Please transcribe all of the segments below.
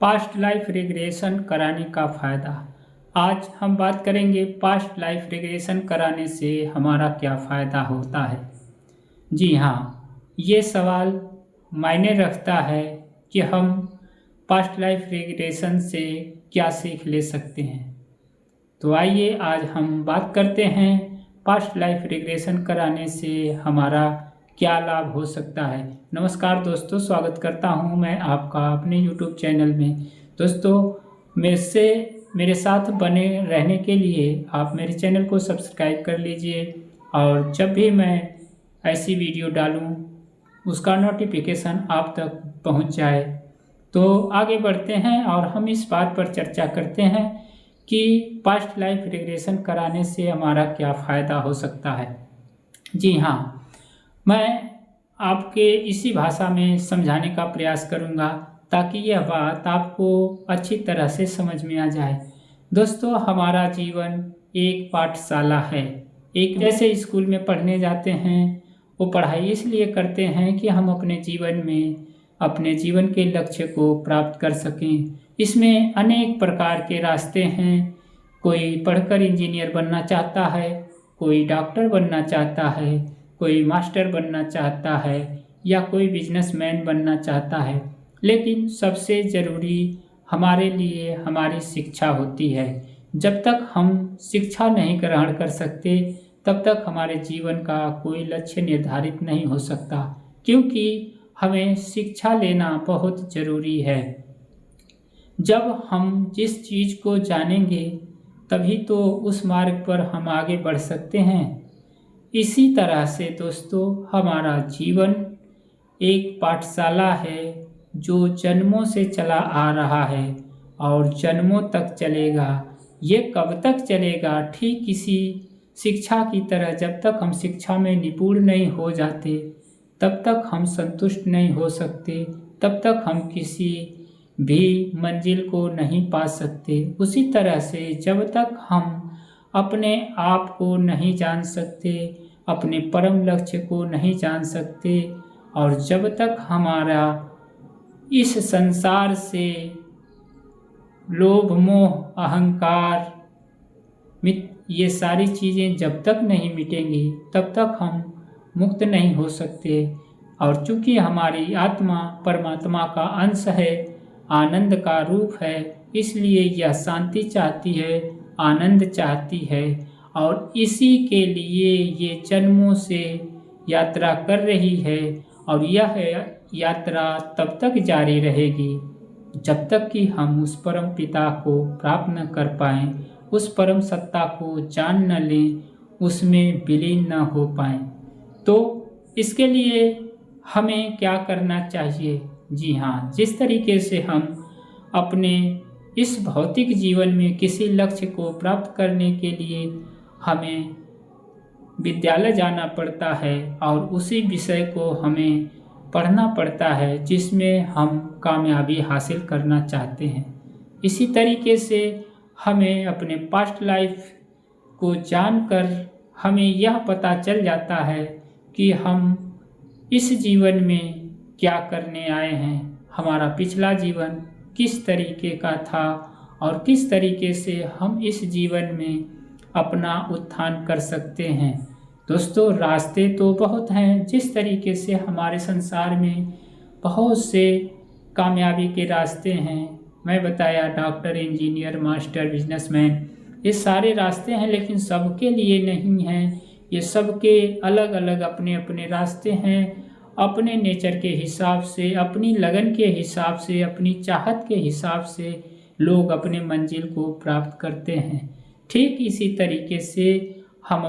Past life regression कराने का फ़ायदा। आज हम बात करेंगे पास्ट लाइफ रिग्रेशन कराने से हमारा क्या फ़ायदा होता है। जी हाँ, ये सवाल मायने रखता है कि हम पास्ट लाइफ रिग्रेशन से क्या सीख ले सकते हैं। तो आइए आज हम बात करते हैं पास्ट लाइफ रिग्रेशन कराने से हमारा क्या लाभ हो सकता है। नमस्कार दोस्तों, स्वागत करता हूं मैं आपका अपने YouTube चैनल में। दोस्तों, मेरे साथ बने रहने के लिए आप मेरे चैनल को सब्सक्राइब कर लीजिए और जब भी मैं ऐसी वीडियो डालूं उसका नोटिफिकेशन आप तक पहुंच जाए। तो आगे बढ़ते हैं और हम इस बात पर चर्चा करते हैं कि पास्ट लाइफ रिग्रेशन कराने से हमारा क्या फ़ायदा हो सकता है। जी हाँ, मैं आपके इसी भाषा में समझाने का प्रयास करूंगा ताकि यह बात आपको अच्छी तरह से समझ में आ जाए। दोस्तों, हमारा जीवन एक पाठशाला है। एक जैसे स्कूल में पढ़ने जाते हैं, वो पढ़ाई इसलिए करते हैं कि हम अपने जीवन में अपने जीवन के लक्ष्य को प्राप्त कर सकें। इसमें अनेक प्रकार के रास्ते हैं। कोई पढ़कर इंजीनियर बनना चाहता है, कोई डॉक्टर बनना चाहता है, कोई मास्टर बनना चाहता है या कोई बिजनेसमैन बनना चाहता है। लेकिन सबसे ज़रूरी हमारे लिए हमारी शिक्षा होती है। जब तक हम शिक्षा नहीं ग्रहण कर सकते तब तक हमारे जीवन का कोई लक्ष्य निर्धारित नहीं हो सकता, क्योंकि हमें शिक्षा लेना बहुत ज़रूरी है। जब हम जिस चीज़ को जानेंगे तभी तो उस मार्ग पर हम आगे बढ़ सकते हैं। इसी तरह से दोस्तों, हमारा जीवन एक पाठशाला है जो जन्मों से चला आ रहा है और जन्मों तक चलेगा। ये कब तक चलेगा? ठीक इसी शिक्षा की तरह जब तक हम शिक्षा में निपुण नहीं हो जाते तब तक हम संतुष्ट नहीं हो सकते, तब तक हम किसी भी मंजिल को नहीं पा सकते। उसी तरह से जब तक हम अपने आप को नहीं जान सकते, अपने परम लक्ष्य को नहीं जान सकते और जब तक हमारा इस संसार से लोभ मोह अहंकार ये सारी चीज़ें जब तक नहीं मिटेंगी तब तक हम मुक्त नहीं हो सकते। और चूँकि हमारी आत्मा परमात्मा का अंश है, आनंद का रूप है, इसलिए यह शांति चाहती है, आनंद चाहती है और इसी के लिए ये जन्मों से यात्रा कर रही है। और यह यात्रा तब तक जारी रहेगी जब तक कि हम उस परम पिता को प्राप्त न कर पाएं, उस परम सत्ता को जान न लें, उसमें विलीन न हो पाएं। तो इसके लिए हमें क्या करना चाहिए? जी हाँ, जिस तरीके से हम अपने इस भौतिक जीवन में किसी लक्ष्य को प्राप्त करने के लिए हमें विद्यालय जाना पड़ता है और उसी विषय को हमें पढ़ना पड़ता है जिसमें हम कामयाबी हासिल करना चाहते हैं। इसी तरीके से हमें अपने पास्ट लाइफ को जानकर हमें यह पता चल जाता है कि हम इस जीवन में क्या करने आए हैं, हमारा पिछला जीवन किस तरीके का था और किस तरीके से हम इस जीवन में अपना उत्थान कर सकते हैं। दोस्तों, रास्ते तो बहुत हैं। जिस तरीके से हमारे संसार में बहुत से कामयाबी के रास्ते हैं, मैं बताया डॉक्टर, इंजीनियर, मास्टर, बिजनेसमैन, ये सारे रास्ते हैं, लेकिन सबके लिए नहीं हैं। ये सबके अलग अलग अपने अपने रास्ते हैं। अपने नेचर के हिसाब से, अपनी लगन के हिसाब से, अपनी चाहत के हिसाब से लोग अपने मंजिल को प्राप्त करते हैं। ठीक इसी तरीके से हम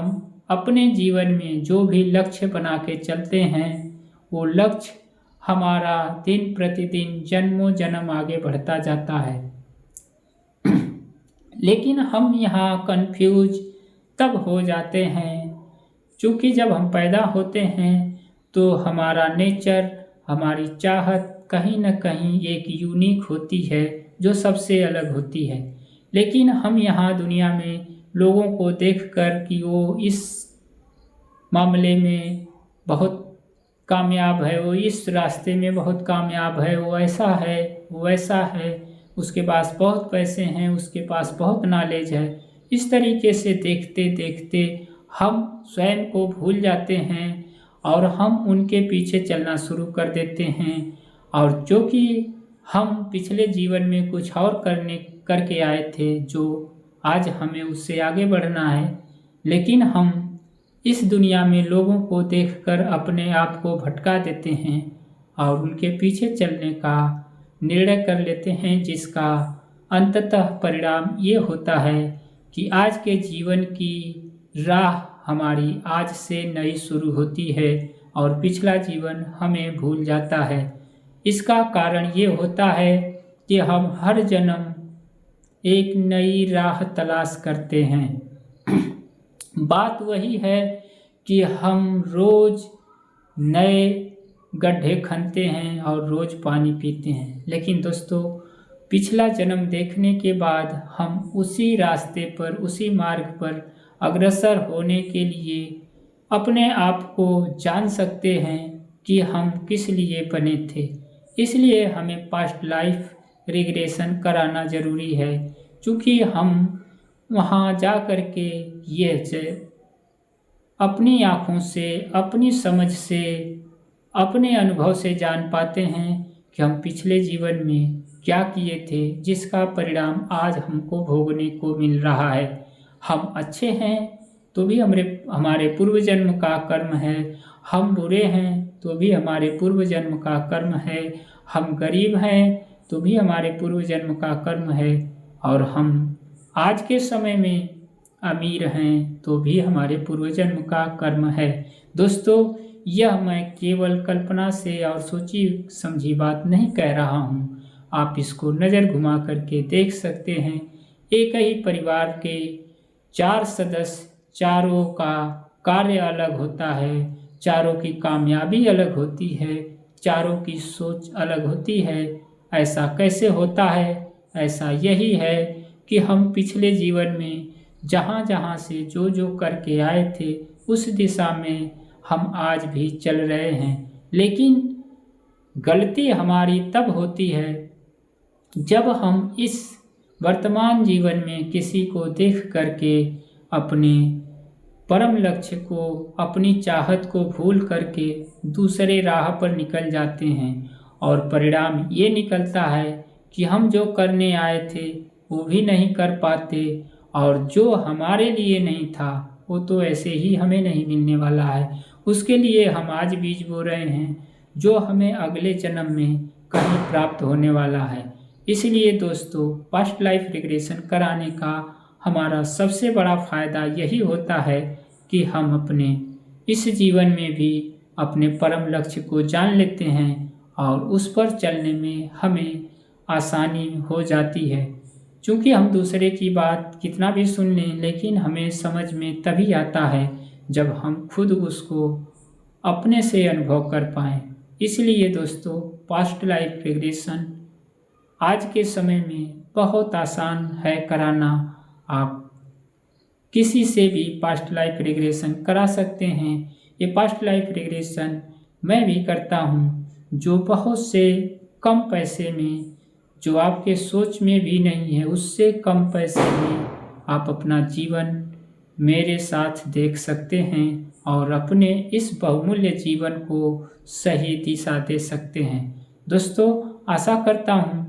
अपने जीवन में जो भी लक्ष्य बना के चलते हैं, वो लक्ष्य हमारा दिन प्रतिदिन जन्मों जन्म आगे बढ़ता जाता है। लेकिन हम यहाँ कंफ्यूज तब हो जाते हैं क्योंकि जब हम पैदा होते हैं तो हमारा नेचर, हमारी चाहत कहीं न कहीं एक यूनिक होती है जो सबसे अलग होती है। लेकिन हम यहाँ दुनिया में लोगों को देखकर कि वो इस मामले में बहुत कामयाब है, वो इस रास्ते में बहुत कामयाब है, वो ऐसा है, वो वैसा है, उसके पास बहुत पैसे हैं, उसके पास बहुत नॉलेज है। इस तरीके से देखते देखते हम स्वयं को भूल जाते हैं और हम उनके पीछे चलना शुरू कर देते हैं। और जो कि हम पिछले जीवन में कुछ और करके आए थे, जो आज हमें उससे आगे बढ़ना है, लेकिन हम इस दुनिया में लोगों को देखकर अपने आप को भटका देते हैं और उनके पीछे चलने का निर्णय कर लेते हैं, जिसका अंततः परिणाम ये होता है कि आज के जीवन की राह हमारी आज से नई शुरू होती है और पिछला जीवन हमें भूल जाता है। इसका कारण ये होता है कि हम हर जन्म एक नई राह तलाश करते हैं। बात वही है कि हम रोज़ नए गड्ढे खनते हैं और रोज़ पानी पीते हैं, लेकिन दोस्तों पिछला जन्म देखने के बाद हम उसी रास्ते पर, उसी मार्ग पर अग्रसर होने के लिए अपने आप को जान सकते हैं कि हम किस लिए बने थे। इसलिए हमें पास्ट लाइफ रिग्रेशन कराना ज़रूरी है, क्योंकि हम वहाँ जा कर के ये अपनी आँखों से, अपनी समझ से, अपने अनुभव से जान पाते हैं कि हम पिछले जीवन में क्या किए थे, जिसका परिणाम आज हमको भोगने को मिल रहा है। हम अच्छे हैं तो भी हमारे पूर्व जन्म का कर्म है, हम बुरे हैं तो भी हमारे पूर्व जन्म का कर्म है, हम गरीब हैं तो भी हमारे पूर्व जन्म का कर्म है, और हम आज के समय में अमीर हैं तो भी हमारे पूर्व जन्म का कर्म है। दोस्तों यह मैं केवल कल्पना से और सोची समझी बात नहीं कह रहा हूँ, आप इसको नज़र घुमा करके देख सकते हैं। एक ही परिवार के 4 सदस्य, चारों का कार्य अलग होता है, चारों की कामयाबी अलग होती है, चारों की सोच अलग होती है। ऐसा कैसे होता है? ऐसा यही है कि हम पिछले जीवन में जहाँ जहाँ से जो जो करके आए थे उस दिशा में हम आज भी चल रहे हैं। लेकिन गलती हमारी तब होती है जब हम इस वर्तमान जीवन में किसी को देख करके अपने परम लक्ष्य को, अपनी चाहत को भूल करके दूसरे राह पर निकल जाते हैं, और परिणाम ये निकलता है कि हम जो करने आए थे वो भी नहीं कर पाते, और जो हमारे लिए नहीं था वो तो ऐसे ही हमें नहीं मिलने वाला है। उसके लिए हम आज बीज बो रहे हैं जो हमें अगले जन्म में कहीं प्राप्त होने वाला है। इसलिए दोस्तों पास्ट लाइफ रिग्रेशन कराने का हमारा सबसे बड़ा फ़ायदा यही होता है कि हम अपने इस जीवन में भी अपने परम लक्ष्य को जान लेते हैं और उस पर चलने में हमें आसानी हो जाती है। क्योंकि हम दूसरे की बात कितना भी सुन लें, लेकिन हमें समझ में तभी आता है जब हम खुद उसको अपने से अनुभव कर पाएँ। इसलिए दोस्तों पास्ट लाइफ रिग्रेशन आज के समय में बहुत आसान है कराना। आप किसी से भी पास्ट लाइफ रिग्रेशन करा सकते हैं। ये पास्ट लाइफ रिग्रेशन मैं भी करता हूँ, जो बहुत से कम पैसे में, जो आपके सोच में भी नहीं है, उससे कम पैसे में आप अपना जीवन मेरे साथ देख सकते हैं और अपने इस बहुमूल्य जीवन को सही दिशा दे सकते हैं। दोस्तों आशा करता हूँ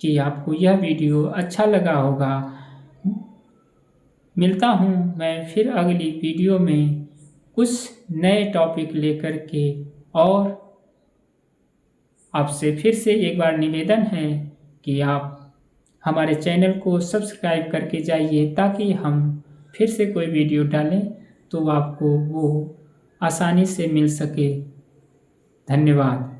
कि आपको यह वीडियो अच्छा लगा होगा। मिलता हूँ मैं फिर अगली वीडियो में कुछ नए टॉपिक लेकर के, और आपसे फिर से एक बार निवेदन है कि आप हमारे चैनल को सब्सक्राइब करके जाइए, ताकि हम फिर से कोई वीडियो डालें तो आपको वो आसानी से मिल सके। धन्यवाद।